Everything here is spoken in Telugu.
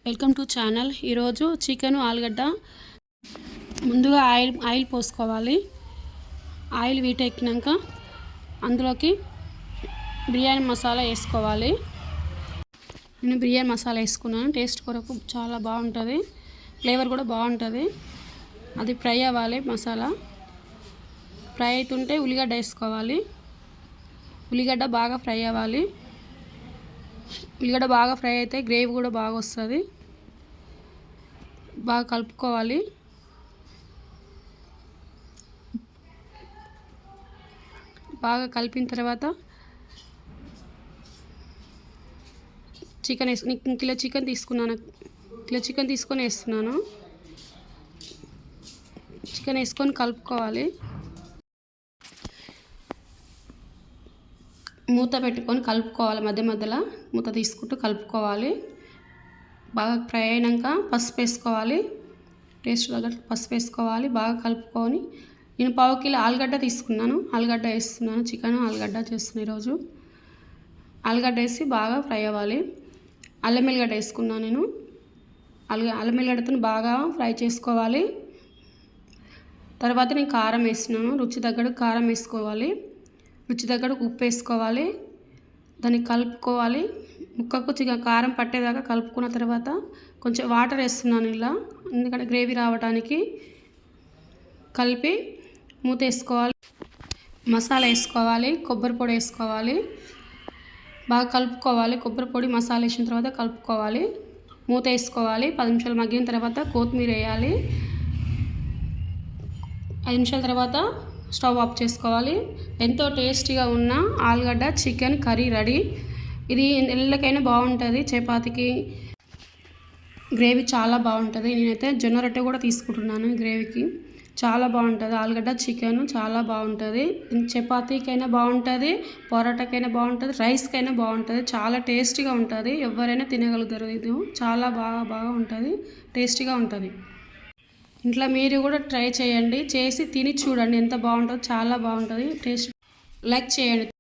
Welcome to channel. ఈరోజు చికెన్ ఆలుగడ్డ ముందుగా ఆయిల్ పోసుకోవాలి. ఆయిల్ వీటెక్కినాక అందులోకి బిర్యానీ మసాలా వేసుకోవాలి. నేను బిర్యానీ మసాలా వేసుకున్నాను. టేస్ట్ కొరకు చాలా బాగుంటుంది, ఫ్లేవర్ కూడా బాగుంటుంది. అది ఫ్రై అవ్వాలి. మసాలా ఫ్రై అవుతుంటే ఉల్లిగడ్డ వేసుకోవాలి. ఉల్లిగడ్డ బాగా ఫ్రై అవ్వాలి. ఉల్లిగడ్డ బాగా ఫ్రై అయితే గ్రేవీ కూడా బాగా వస్తుంది. బాగా కలుపుకోవాలి. బాగా కలిపిన తర్వాత చికెన్ కిలో చికెన్ తీసుకున్నాను. కిలో చికెన్ తీసుకొని వేస్తున్నాను. చికెన్ వేసుకొని కలుపుకోవాలి. మూత పెట్టుకొని కలుపుకోవాలి. మధ్య మధ్యలో మూత తీసుకుంటూ కలుపుకోవాలి. బాగా ఫ్రై అయినాక పసుపు వేసుకోవాలి. టేస్ట్ తగ్గట్టు పసుపు వేసుకోవాలి. బాగా కలుపుకొని నేను 1/2 కిలో ఆలుగడ్డ తీసుకున్నాను. ఆలుగడ్డ వేస్తున్నాను. చికెన్ ఆలుగడ్డ చేస్తున్నాను ఈరోజు. ఆలుగడ్డ వేసి బాగా ఫ్రై అవ్వాలి. అల్లం ఎల్లిగడ్డ వేసుకున్నాను నేను. అల్లం ఎల్లిగడ్డతో బాగా ఫ్రై చేసుకోవాలి. తర్వాత నేను కారం వేస్తున్నాను. రుచి తగ్గట్టు కారం వేసుకోవాలి. రుచి తగ్గట్టు ఉప్పు వేసుకోవాలి. దాన్ని కలుపుకోవాలి. ముక్కకు కారం పట్టేదాకా కలుపుకున్న తర్వాత కొంచెం వాటర్ వేస్తున్నాను ఇలా, ఎందుకంటే గ్రేవీ రావడానికి. కలిపి మూత వేసుకోవాలి. మసాలా వేసుకోవాలి. కొబ్బరి పొడి వేసుకోవాలి. బాగా కలుపుకోవాలి. కొబ్బరి పొడి మసాలా వేసిన తర్వాత కలుపుకోవాలి. మూత వేసుకోవాలి. 10 నిమిషాలు మగ్గిన తర్వాత కొత్తిమీర వేయాలి. 5 నిమిషాల తర్వాత స్టవ్ ఆఫ్ చేసుకోవాలి. ఎంతో టేస్టీగా ఉన్న ఆలుగడ్డ చికెన్ కర్రీ రెడీ. ఇది ఎల్లకైనా బాగుంటుంది. చపాతీకి గ్రేవీ చాలా బాగుంటుంది. నేనైతే జొన్న రొట్టె కూడా తీసుకుంటున్నాను గ్రేవీకి. చాలా బాగుంటుంది. ఆలుగడ్డ చికెన్ చాలా బాగుంటుంది. చపాతీకైనా బాగుంటుంది, పొరాటాకైనా బాగుంటుంది, రైస్కైనా బాగుంటుంది. చాలా టేస్టీగా ఉంటుంది. ఎవరైనా తినగలుగుతారు. ఇది చాలా బాగా ఉంటుంది. టేస్టీగా ఉంటుంది. ఇంట్లో మీరు కూడా ట్రై చేయండి. చేసి తిని చూడండి ఎంత బాగుంటుందో. చాలా బాగుంటుంది. టేస్ట్ లైక్ చేయండి.